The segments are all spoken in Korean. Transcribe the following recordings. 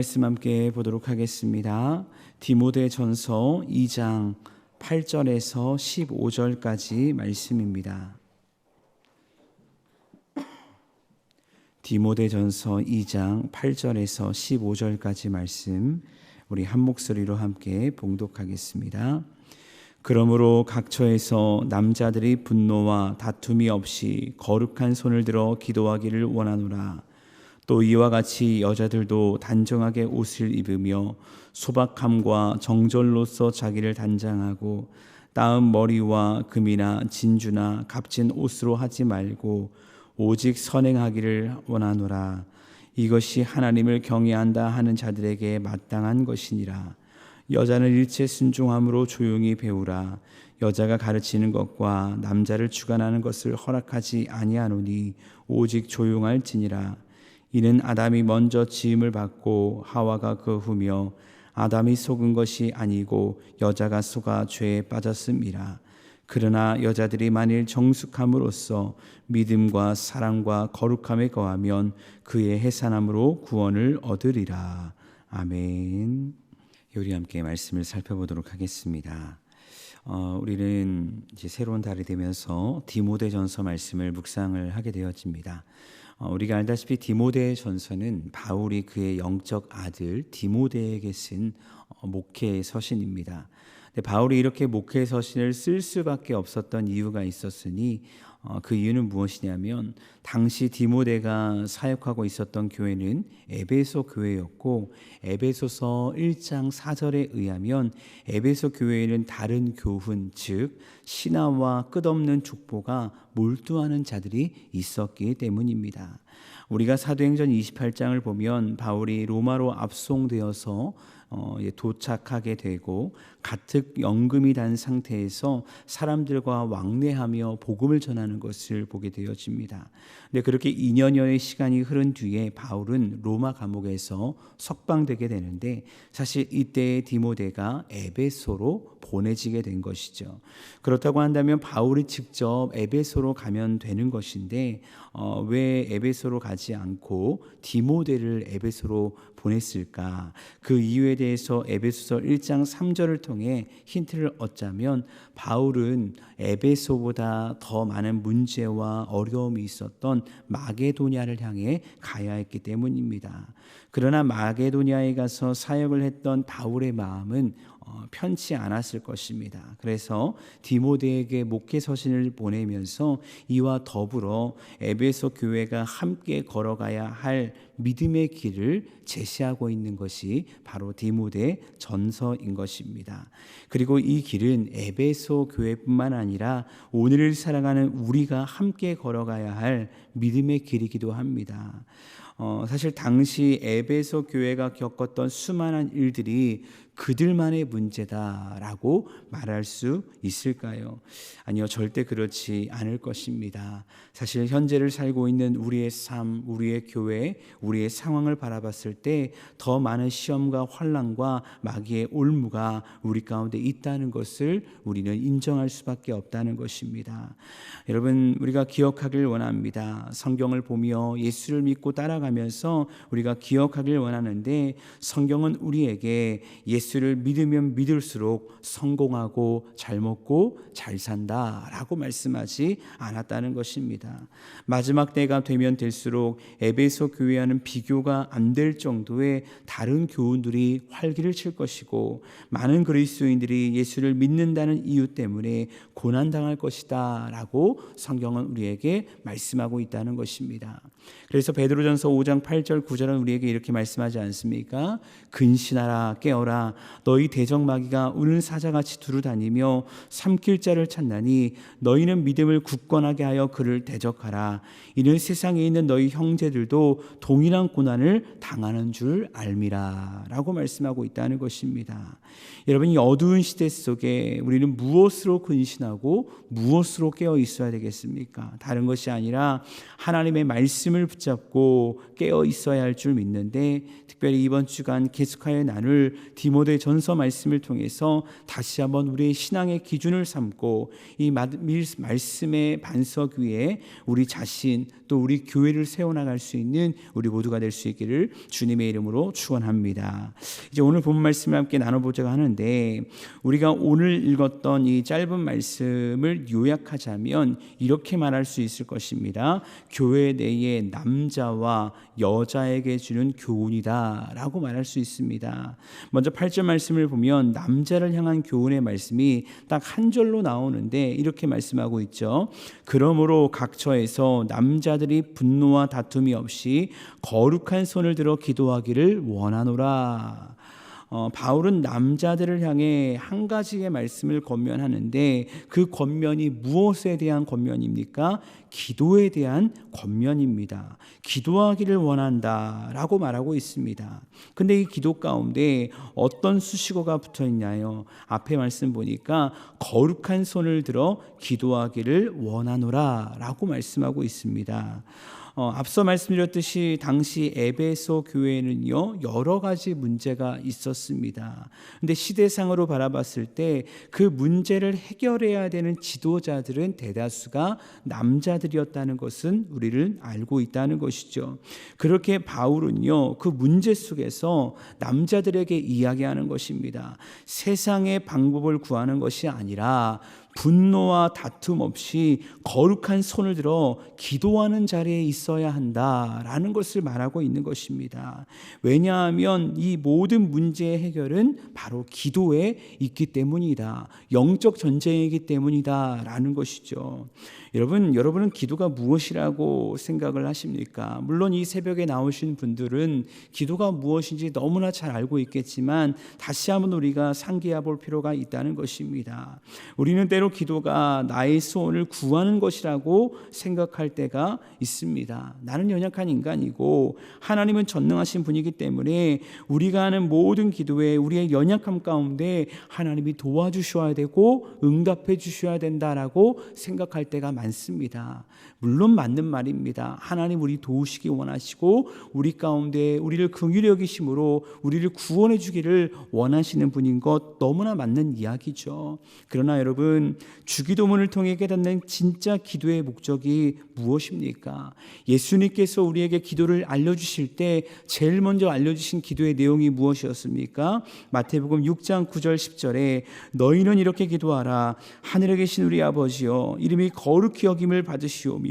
말씀 함께 보도록 하겠습니다. 디모데전서 2장 8절에서 15절까지 말씀입니다. 디모데전서 2장 8절에서 15절까지 말씀 우리 한 목소리로 함께 봉독하겠습니다. 그러므로 각처에서 남자들이 분노와 다툼이 없이 거룩한 손을 들어 기도하기를 원하노라. 또 이와 같이 여자들도 단정하게 옷을 입으며 소박함과 정절로서 자기를 단장하고 따은 머리와 금이나 진주나 값진 옷으로 하지 말고 오직 선행하기를 원하노라. 이것이 하나님을 경외한다 하는 자들에게 마땅한 것이니라. 여자는 일체 순종함으로 조용히 배우라. 여자가 가르치는 것과 남자를 주관하는 것을 허락하지 아니하노니 오직 조용할지니라. 이는 아담이 먼저 지음을 받고 하와가 그 후며 아담이 속은 것이 아니고 여자가 속아 죄에 빠졌음이라. 그러나 여자들이 만일 정숙함으로써 믿음과 사랑과 거룩함에 거하면 그의 해산함으로 구원을 얻으리라. 아멘. 우리 함께 말씀을 살펴보도록 하겠습니다. 우리는 이제 새로운 달이 되면서 디모데전서 말씀을 묵상을 하게 되어집니다. 우리가 알다시피 디모데전서는 바울이 그의 영적 아들 디모데에게 쓴 목회 서신입니다. 근데 바울이 이렇게 목회 서신을 쓸 수밖에 없었던 이유가 있었으니 그 이유는 무엇이냐면 당시 디모데가 사역하고 있었던 교회는 에베소 교회였고 에베소서 1장 4절에 의하면 에베소 교회에는 다른 교훈 즉 신화와 끝없는 족보가 몰두하는 자들이 있었기 때문입니다. 우리가 사도행전 28장을 보면 바울이 로마로 압송되어서 도착하게 되고 가뜩 연금이 단 상태에서 사람들과 왕래하며 복음을 전하는 것을 보게 되어집니다. 근데 그렇게 2년여의 시간이 흐른 뒤에 바울은 로마 감옥에서 석방되게 되는데 사실 이때 디모데가 에베소로 보내지게 된 것이죠. 그렇다고 한다면 바울이 직접 에베소로 가면 되는 것인데 왜 에베소로 가지 않고 디모데를 에베소로 보냈을까? 그 이유에 대해서 에베소서 1장 3절을 통해 힌트를 얻자면 바울은 에베소보다 더 많은 문제와 어려움이 있었던 마게도냐를 향해 가야 했기 때문입니다. 그러나 마게도냐에 가서 사역을 했던 바울의 마음은 편치 않았을 것입니다. 그래서 디모데에게 목회 서신을 보내면서 이와 더불어 에베소 교회가 함께 걸어가야 할 믿음의 길을 제시하고 있는 것이 바로 디모데 전서인 것입니다. 그리고 이 길은 에베소 교회뿐만 아니라 오늘을 살아가는 우리가 함께 걸어가야 할 믿음의 길이기도 합니다. 사실 당시 에베소 교회가 겪었던 수많은 일들이 그들만의 문제다라고 말할 수 있을까요? 아니요, 절대 그렇지 않을 것입니다. 사실 현재를 살고 있는 우리의 삶, 우리의 교회, 우리의 상황을 바라봤을 때 더 많은 시험과 환난과 마귀의 올무가 우리 가운데 있다는 것을 우리는 인정할 수밖에 없다는 것입니다. 여러분, 우리가 기억하길 원합니다. 성경을 보며 예수를 믿고 따라가면서 우리가 기억하길 원하는데 성경은 우리에게 예수를 믿으면 믿을수록 성공하고 잘 먹고 잘 산다라고 말씀하지 않았다는 것입니다. 마지막 때가 되면 될수록 에베소 교회와는 비교가 안 될 정도의 다른 교훈들이 활기를 칠 것이고 많은 그리스도인들이 예수를 믿는다는 이유 때문에 고난당할 것이다 라고 성경은 우리에게 말씀하고 있다는 것입니다. 그래서 베드로전서 5장 8절 9절은 우리에게 이렇게 말씀하지 않습니까? 근신하라 깨어라 너희 대적마귀가 우는 사자같이 두루다니며 삼킬 자를 찾나니 너희는 믿음을 굳건하게 하여 그를 대적하라. 이는 세상에 있는 너희 형제들도 동일한 고난을 당하는 줄 알미라 라고 말씀하고 있다는 것입니다. 여러분, 이 어두운 시대 속에 우리는 무엇으로 근신하고 무엇으로 깨어 있어야 되겠습니까? 다른 것이 아니라 하나님의 말씀 말씀을 붙잡고 깨어 있어야 할 줄 믿는데, 특별히 이번 주간 계속하여 나눌 디모데 전서 말씀을 통해서 다시 한번 우리의 신앙의 기준을 삼고 이 말씀의 반석 위에 우리 자신 또 우리 교회를 세워나갈 수 있는 우리 모두가 될 수 있기를 주님의 이름으로 축원합니다. 이제 오늘 본 말씀을 함께 나눠보자고 하는데, 우리가 오늘 읽었던 이 짧은 말씀을 요약하자면 이렇게 말할 수 있을 것입니다. 교회 내의 남자와 여자에게 주는 교훈이다 라고 말할 수 있습니다. 먼저 8절 말씀을 보면 남자를 향한 교훈의 말씀이 딱 한 절로 나오는데 이렇게 말씀하고 있죠. 그러므로 각 처에서 남자들이 분노와 다툼이 없이 거룩한 손을 들어 기도하기를 원하노라. 바울은 남자들을 향해 한 가지의 말씀을 권면하는데, 그 권면이 무엇에 대한 권면입니까? 기도에 대한 권면입니다. 기도하기를 원한다라고 말하고 있습니다. 근데 이 기도 가운데 어떤 수식어가 붙어 있나요? 앞에 말씀 보니까 거룩한 손을 들어 기도하기를 원하노라라고 말씀하고 있습니다. 앞서 말씀드렸듯이 당시 에베소 교회는요 여러 가지 문제가 있었습니다. 근데 시대상으로 바라봤을 때 그 문제를 해결해야 되는 지도자들은 대다수가 남자들이었다는 것은 우리를 알고 있다는 것이죠. 그렇게 바울은요 그 문제 속에서 남자들에게 이야기하는 것입니다. 세상의 방법을 구하는 것이 아니라 분노와 다툼 없이 거룩한 손을 들어 기도하는 자리에 있어야 한다라는 것을 말하고 있는 것입니다. 왜냐하면 이 모든 문제의 해결은 바로 기도에 있기 때문이다. 영적 전쟁이기 때문이다라는 것이죠. 여러분은 기도가 무엇이라고 생각을 하십니까? 물론 이 새벽에 나오신 분들은 기도가 무엇인지 너무나 잘 알고 있겠지만 다시 한번 우리가 상기해 볼 필요가 있다는 것입니다. 우리는 때로 기도가 나의 소원을 구하는 것이라고 생각할 때가 있습니다. 나는 연약한 인간이고 하나님은 전능하신 분이기 때문에 우리가 하는 모든 기도에 우리의 연약함 가운데 하나님이 도와주셔야 되고 응답해 주셔야 된다라고 생각할 때가 많습니다. 물론 맞는 말입니다. 하나님 우리 도우시기 원하시고 우리 가운데 우리를 긍휼히 여기심으로 우리를 구원해 주기를 원하시는 분인 것 너무나 맞는 이야기죠. 그러나 여러분, 주기도문을 통해 깨닫는 진짜 기도의 목적이 무엇입니까? 예수님께서 우리에게 기도를 알려주실 때 제일 먼저 알려주신 기도의 내용이 무엇이었습니까? 마태복음 6장 9절 10절에 너희는 이렇게 기도하라. 하늘에 계신 우리 아버지여, 이름이 거룩히 여김을 받으시오며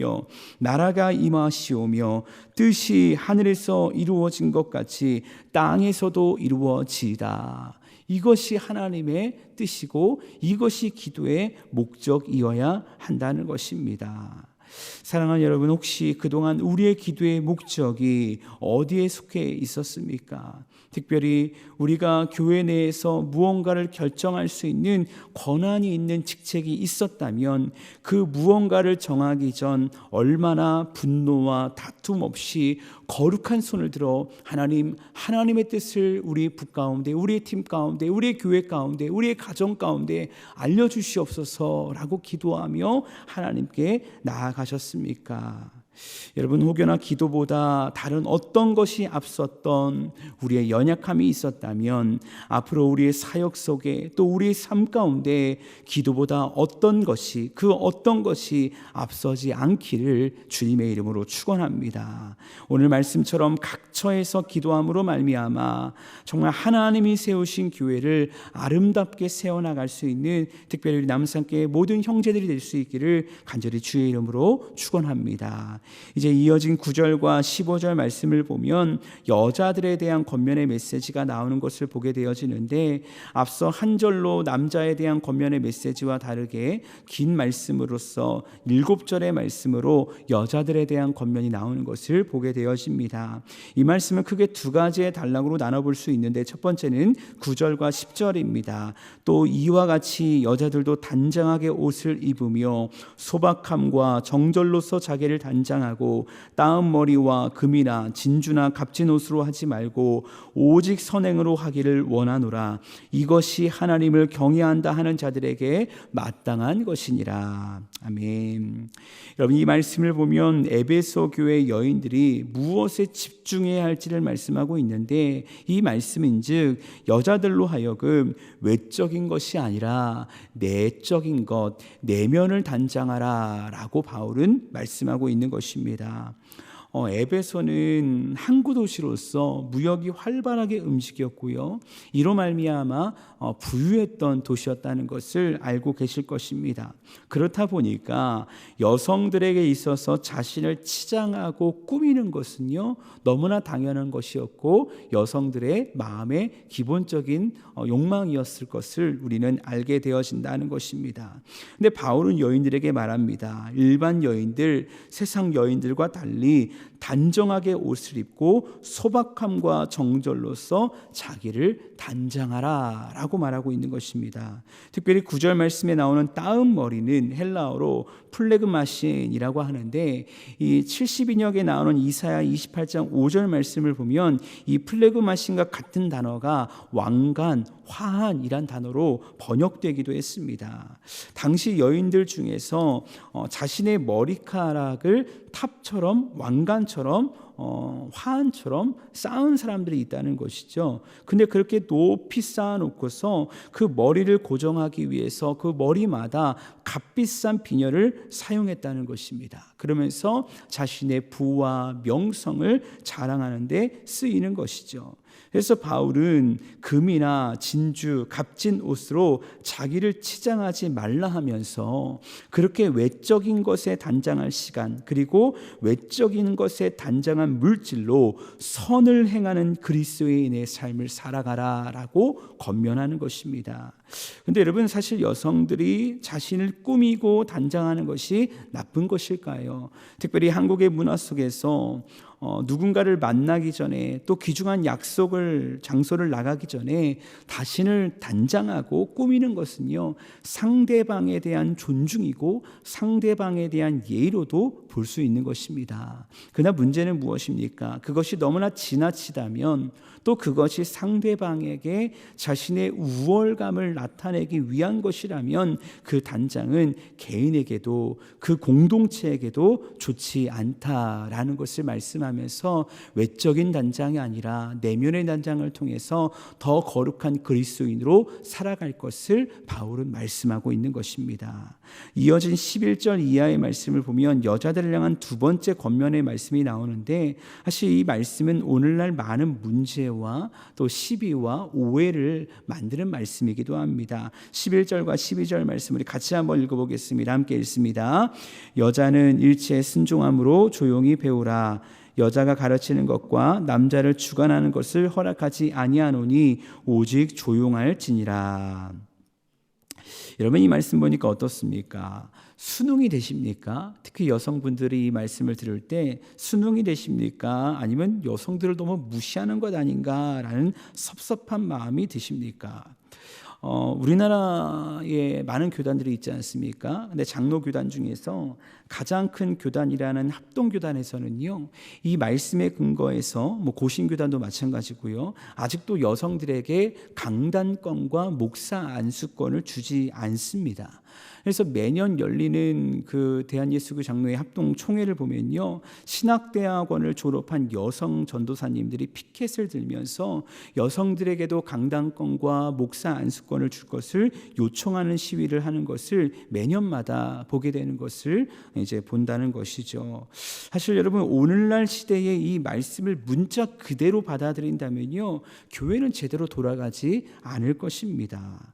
나라가 임하시오며 뜻이 하늘에서 이루어진 것 같이 땅에서도 이루어지이다. 이것이 하나님의 뜻이고 이것이 기도의 목적이어야 한다는 것입니다. 사랑하는 여러분, 혹시 그동안 우리의 기도의 목적이 어디에 속해 있었습니까? 특별히 우리가 교회 내에서 무언가를 결정할 수 있는 권한이 있는 직책이 있었다면 그 무언가를 정하기 전 얼마나 분노와 다툼 없이 거룩한 손을 들어 하나님의 뜻을 우리 부 가운데, 우리의 팀 가운데, 우리의 교회 가운데, 우리의 가정 가운데 알려주시옵소서라고 기도하며 하나님께 나아가셨습니까? 여러분, 혹여나 기도보다 다른 어떤 것이 앞섰던 우리의 연약함이 있었다면 앞으로 우리의 사역 속에 또 우리의 삶 가운데 기도보다 어떤 것이 앞서지 않기를 주님의 이름으로 축원합니다. 오늘 말씀처럼 각처에서 기도함으로 말미암아 정말 하나님이 세우신 교회를 아름답게 세워나갈 수 있는 특별히 남산교회 모든 형제들이 될 수 있기를 간절히 주의 이름으로 축원합니다. 이제 이어진 9절과 15절 말씀을 보면 여자들에 대한 권면의 메시지가 나오는 것을 보게 되어지는데, 앞서 한 절로 남자에 대한 권면의 메시지와 다르게 긴 말씀으로서 7절의 말씀으로 여자들에 대한 권면이 나오는 것을 보게 되어집니다. 이 말씀은 크게 두 가지의 단락으로 나눠볼 수 있는데, 첫 번째는 9절과 10절입니다. 또 이와 같이 여자들도 단장하게 옷을 입으며 소박함과 정절로서 자기를 단장 단장하고 따은 머리와 금이나 진주나 값진 옷으로 하지 말고 오직 선행으로 하기를 원하노라. 이것이 하나님을 경외한다 하는 자들에게 마땅한 것이니라. 아멘. 여러분, 이 말씀을 보면 에베소 교회 여인들이 무엇에 집중해야 할지를 말씀하고 있는데, 이 말씀인즉 여자들로 하여금 외적인 것이 아니라 내적인 것, 내면을 단장하라 라고 바울은 말씀하고 있는 것입니다. 에베소는 항구 도시로서 무역이 활발하게 움직였고요, 이로 말미암아 부유했던 도시였다는 것을 알고 계실 것입니다. 그렇다 보니까 여성들에게 있어서 자신을 치장하고 꾸미는 것은요 너무나 당연한 것이었고, 여성들의 마음의 기본적인 욕망이었을 것을 우리는 알게 되어진다는 것입니다. 근데 바울은 여인들에게 말합니다. 일반 여인들, 세상 여인들과 달리 단정하게 옷을 입고 소박함과 정절로서 자기를 단장하라 라고 말하고 있는 것입니다. 특별히 9절 말씀에 나오는 따은 머리는 헬라어로 플레그마신이라고 하는데, 이 70인역에 나오는 이사야 28장 5절 말씀을 보면 이 플레그마신과 같은 단어가 왕관, 화한이란 단어로 번역되기도 했습니다. 당시 여인들 중에서 자신의 머리카락을 탑처럼, 왕관처럼, 화환처럼 쌓은 사람들이 있다는 것이죠. 근데 그렇게 높이 쌓아놓고서 그 머리를 고정하기 위해서 그 머리마다 값비싼 비녀를 사용했다는 것입니다. 그러면서 자신의 부와 명성을 자랑하는 데 쓰이는 것이죠. 그래서 바울은 금이나 진주, 값진 옷으로 자기를 치장하지 말라 하면서 그렇게 외적인 것에 단장할 시간, 그리고 외적인 것에 단장한 물질로 선을 행하는 그리스도인의 삶을 살아가라라고 권면하는 것입니다. 근데 여러분, 사실 여성들이 자신을 꾸미고 단장하는 것이 나쁜 것일까요? 특별히 한국의 문화 속에서 누군가를 만나기 전에, 또 귀중한 장소를 나가기 전에 자신을 단장하고 꾸미는 것은요 상대방에 대한 존중이고 상대방에 대한 예의로도 볼 수 있는 것입니다. 그러나 문제는 무엇입니까? 그것이 너무나 지나치다면, 또 그것이 상대방에게 자신의 우월감을 나타내기 위한 것이라면 그 단장은 개인에게도, 그 공동체에게도 좋지 않다라는 것을 말씀하면서 외적인 단장이 아니라 내면의 단장을 통해서 더 거룩한 그리스도인으로 살아갈 것을 바울은 말씀하고 있는 것입니다. 이어진 11절 이하의 말씀을 보면 여자들을 향한 두 번째 권면의 말씀이 나오는데, 사실 이 말씀은 오늘날 많은 문제와 또 시비와 오해를 만드는 말씀이기도 합니다. 11절과 12절 말씀 우리 같이 한번 읽어보겠습니다. 함께 읽습니다. 여자는 일체에 순종함으로 조용히 배우라. 여자가 가르치는 것과 남자를 주관하는 것을 허락하지 아니하노니 오직 조용할지니라. 여러분, 이 말씀 보니까 어떻습니까? 순응이 되십니까? 특히 여성분들이 이 말씀을 들을 때 순응이 되십니까? 아니면 여성들을 너무 무시하는 것 아닌가라는 섭섭한 마음이 드십니까? 우리나라에 많은 교단들이 있지 않습니까? 근데 장로 교단 중에서 가장 큰 교단이라는 합동교단에서는요, 이 말씀에 근거해서 고신교단도 마찬가지고요, 아직도 여성들에게 강단권과 목사 안수권을 주지 않습니다. 그래서 매년 열리는 그 대한예수교 장로회 합동 총회를 보면요, 신학대학원을 졸업한 여성 전도사님들이 피켓을 들면서 여성들에게도 강단권과 목사 안수권을 줄 것을 요청하는 시위를 하는 것을 매년마다 보게 되는 것을 이제 본다는 것이죠. 사실 여러분, 오늘날 시대에 이 말씀을 문자 그대로 받아들인다면요, 교회는 제대로 돌아가지 않을 것입니다.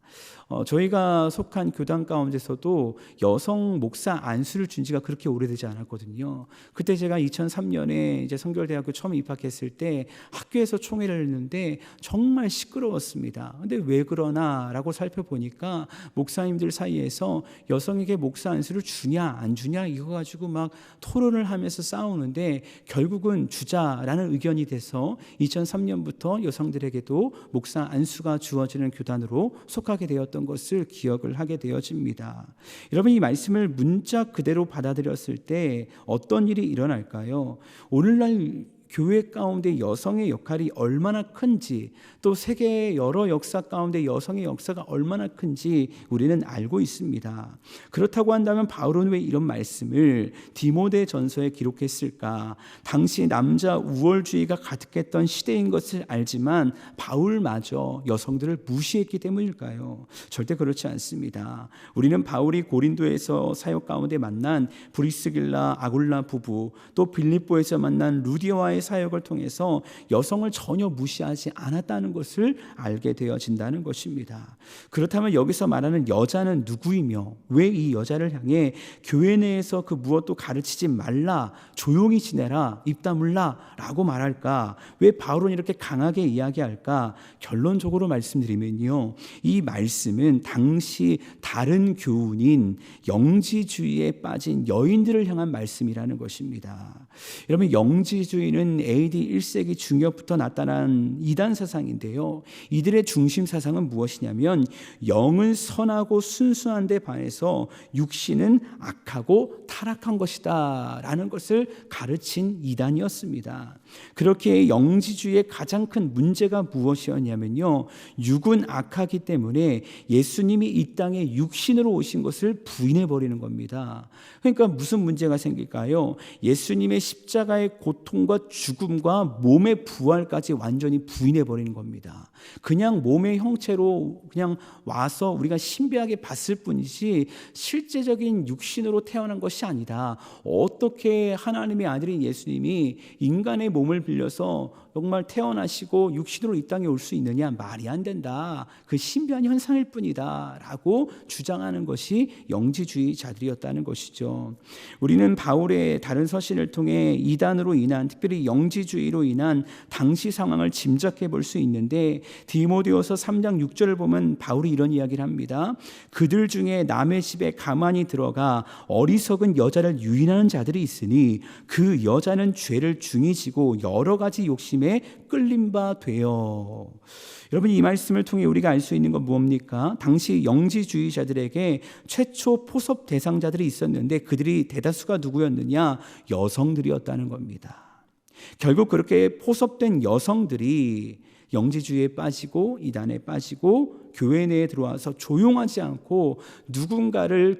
저희가 속한 교단 가운데서도 여성 목사 안수를 준 지가 그렇게 오래되지 않았거든요. 그때 제가 2003년에 이제 성결대학교 처음 입학했을 때 학교에서 총회를 했는데 정말 시끄러웠습니다. 근데 왜 그러나 되느냐라고 살펴보니까 목사님들 사이에서 여성에게 목사 안수를 주냐 안 주냐 이거 가지고 막 토론을 하면서 싸우는데 결국은 주자라는 의견이 돼서 2003년부터 여성들에게도 목사 안수가 주어지는 교단으로 속하게 되었던 것을 기억을 하게 되어집니다. 여러분, 이 말씀을 문자 그대로 받아들였을 때 어떤 일이 일어날까요? 오늘날 교회 가운데 여성의 역할이 얼마나 큰지, 또 세계의 여러 역사 가운데 여성의 역사가 얼마나 큰지 우리는 알고 있습니다. 그렇다고 한다면 바울은 왜 이런 말씀을 디모데전서에 기록했을까? 당시 남자 우월주의가 가득했던 시대인 것을 알지만 바울마저 여성들을 무시했기 때문일까요? 절대 그렇지 않습니다. 우리는 바울이 고린도에서 사역 가운데 만난 브리스길라 아굴라 부부, 또 빌립보에서 만난 루디아와의 사역을 통해서 여성을 전혀 무시하지 않았다는 것을 알게 되어진다는 것입니다. 그렇다면 여기서 말하는 여자는 누구이며 왜 이 여자를 향해 교회 내에서 그 무엇도 가르치지 말라, 조용히 지내라, 입 다물라 라고 말할까? 왜 바울은 이렇게 강하게 이야기할까? 결론적으로 말씀드리면요, 이 말씀은 당시 다른 교훈인 영지주의에 빠진 여인들을 향한 말씀이라는 것입니다. 여러분, 영지주의는 AD 1세기 중엽부터 나타난 이단 사상인데요, 이들의 중심 사상은 무엇이냐면 영은 선하고 순수한 데 반해서 육신은 악하고 타락한 것이다 라는 것을 가르친 이단이었습니다. 그렇게 영지주의의 가장 큰 문제가 무엇이었냐면요, 육은 악하기 때문에 예수님이 이 땅에 육신으로 오신 것을 부인해버리는 겁니다. 그러니까 무슨 문제가 생길까요? 예수님의 십자가의 고통과 죽음과 몸의 부활까지 완전히 부인해버리는 겁니다. 그냥 몸의 형체로 그냥 와서 우리가 신비하게 봤을 뿐이지 실제적인 육신으로 태어난 것이 아니다. 어떻게 하나님의 아들인 예수님이 인간의 몸을 빌려서 정말 태어나시고 육신으로 이 땅에 올 수 있느냐? 말이 안 된다. 그 신비한 현상일 뿐이다 라고 주장하는 것이 영지주의자들이었다는 것이죠. 우리는 바울의 다른 서신을 통해 이단으로 인한, 특별히 영지주의로 인한 당시 상황을 짐작해 볼 수 있는데, 디모데후서 3장 6절을 보면 바울이 이런 이야기를 합니다. 그들 중에 남의 집에 가만히 들어가 어리석은 여자를 유인하는 자들이 있으니 그 여자는 죄를 중히 지고 여러 가지 욕심에 끌린 바 되어. 여러분, 이 말씀을 통해 우리가 알 수 있는 건 무엇입니까? 당시 영지주의자들에게 최초 포섭 대상자들이 있었는데 그들이 대다수가 누구였느냐? 여성들이었다는 겁니다. 결국 그렇게 포섭된 여성들이 영지주의에 빠지고 이단에 빠지고 교회 내에 들어와서 조용하지 않고 누군가에게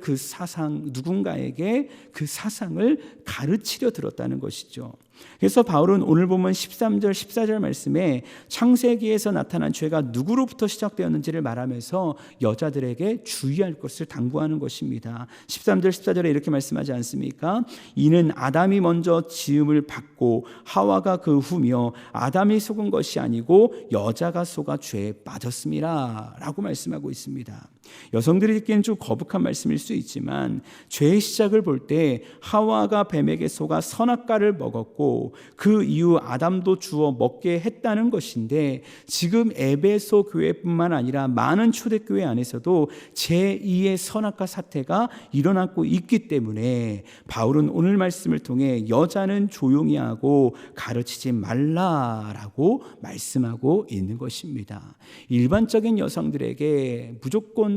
그 사상을 가르치려 들었다는 것이죠. 그래서 바울은 오늘 보면 13절 14절 말씀에 창세기에서 나타난 죄가 누구로부터 시작되었는지를 말하면서 여자들에게 주의할 것을 당부하는 것입니다. 13절 14절에 이렇게 말씀하지 않습니까? 이는 아담이 먼저 지음을 받고 하와가 그 후며 아담이 속은 것이 아니고 여자가 속아 죄에 빠졌습니다 라고 말씀하고 있습니다. 여성들이 듣기엔 좀 거북한 말씀일 수 있지만 죄의 시작을 볼 때 하와가 뱀에게 속아 선악과를 먹었고 그 이후 아담도 주워 먹게 했다는 것인데, 지금 에베소 교회뿐만 아니라 많은 초대교회 안에서도 제2의 선악과 사태가 일어나고 있기 때문에 바울은 오늘 말씀을 통해 여자는 조용히 하고 가르치지 말라라고 말씀하고 있는 것입니다. 일반적인 여성들에게 무조건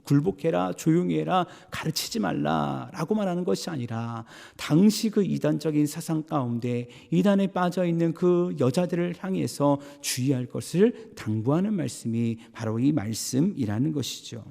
굴복해라, 조용히 해라, 가르치지 말라라고 말하는 것이 아니라 당시 그 이단적인 사상 가운데 이단에 빠져 있는 그 여자들을 향해서 주의할 것을 당부하는 말씀이 바로 이 말씀이라는 것이죠.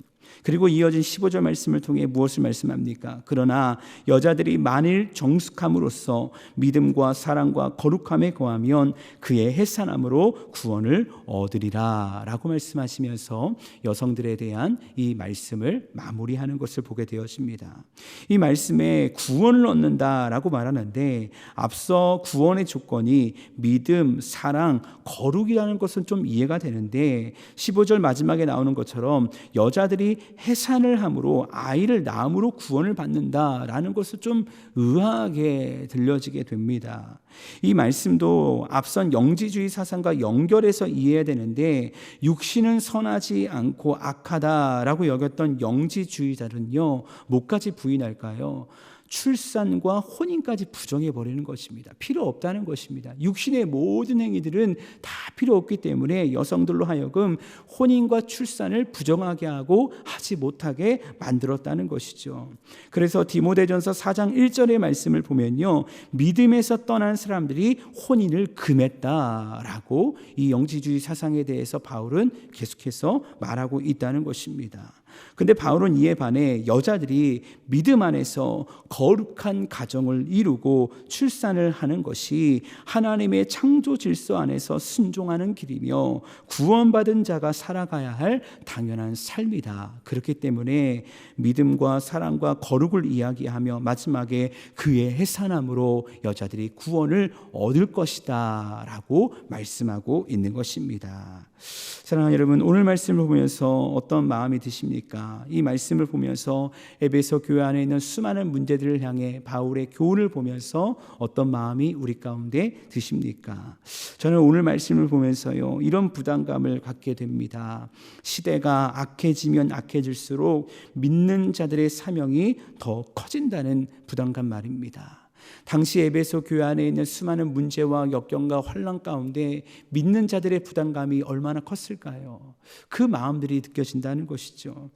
그리고 이어진 15절 말씀을 통해 무엇을 말씀합니까? 그러나 여자들이 만일 정숙함으로써 믿음과 사랑과 거룩함에 거하면 그의 해산함으로 구원을 얻으리라 라고 말씀하시면서 여성들에 대한 이 말씀을 마무리하는 것을 보게 되어집니다. 이 말씀에 구원을 얻는다라고 말하는데 앞서 구원의 조건이 믿음, 사랑, 거룩이라는 것은 좀 이해가 되는데 15절 마지막에 나오는 것처럼 여자들이 여자들이 해산을 함으로 아이를 낳음으로 구원을 받는다라는 것을 좀 의아하게 들려지게 됩니다. 이 말씀도 앞선 영지주의 사상과 연결해서 이해해야 되는데, 육신은 선하지 않고 악하다라고 여겼던 영지주의자는요, 뭐까지 부인할까요? 출산과 혼인까지 부정해 버리는 것입니다. 필요 없다는 것입니다. 육신의 모든 행위들은 다 필요 없기 때문에 여성들로 하여금 혼인과 출산을 부정하게 하고 하지 못하게 만들었다는 것이죠. 그래서 디모데전서 4장 1절의 말씀을 보면요, 믿음에서 떠난 사람들이 혼인을 금했다라고 이 영지주의 사상에 대해서 바울은 계속해서 말하고 있다는 것입니다. 근데 바울은 이에 반해 여자들이 믿음 안에서 거룩한 가정을 이루고 출산을 하는 것이 하나님의 창조 질서 안에서 순종하는 길이며 구원받은 자가 살아가야 할 당연한 삶이다. 그렇기 때문에 믿음과 사랑과 거룩을 이야기하며 마지막에 그의 해산함으로 여자들이 구원을 얻을 것이다 라고 말씀하고 있는 것입니다. 사랑하는 여러분, 오늘 말씀을 보면서 어떤 마음이 드십니까? 이 말씀을 보면서 에베소 교회 안에 있는 수많은 문제들을 향해 바울의 교훈을 보면서 어떤 마음이 우리 가운데 드십니까? 저는 오늘 말씀을 보면서요, 이런 부담감을 갖게 됩니다. 시대가 악해지면 악해질수록 믿는 자들의 사명이 더 커진다는 부담감 말입니다. 당시 에베소 교회 안에 있는 수많은 문제와 역경과 환난 가운데 믿는 자들의 부담감이 얼마나 컸을까요? 그 마음들이 느껴진다는 것이죠.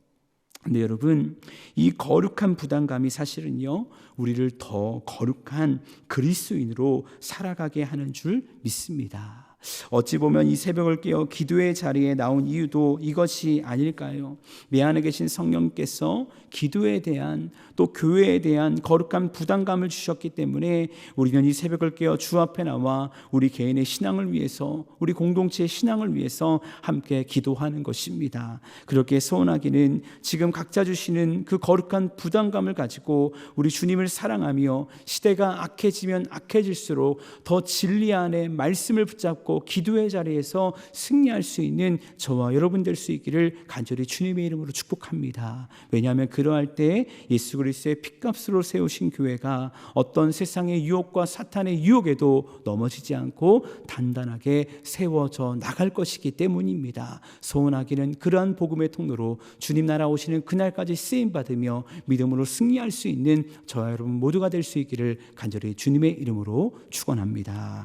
근데 여러분, 이 거룩한 부담감이 사실은요, 우리를 더 거룩한 그리스도인으로 살아가게 하는 줄 믿습니다. 어찌 보면 이 새벽을 깨어 기도의 자리에 나온 이유도 이것이 아닐까요? 내 안에 계신 성령께서 기도에 대한 또 교회에 대한 거룩한 부담감을 주셨기 때문에 우리는 이 새벽을 깨어 주 앞에 나와 우리 개인의 신앙을 위해서, 우리 공동체의 신앙을 위해서 함께 기도하는 것입니다. 그렇게 소원하기는 지금 각자 주시는 그 거룩한 부담감을 가지고 우리 주님을 사랑하며 시대가 악해지면 악해질수록 더 진리 안에 말씀을 붙잡고 기도의 자리에서 승리할 수 있는 저와 여러분 될 수 있기를 간절히 주님의 이름으로 축복합니다. 왜냐하면 그러할 때 예수 그리스도의 핏값으로 세우신 교회가 어떤 세상의 유혹과 사탄의 유혹에도 넘어지지 않고 단단하게 세워져 나갈 것이기 때문입니다. 소원하기는 그러한 복음의 통로로 주님 나라 오시는 그날까지 쓰임받으며 믿음으로 승리할 수 있는 저와 여러분 모두가 될 수 있기를 간절히 주님의 이름으로 축원합니다.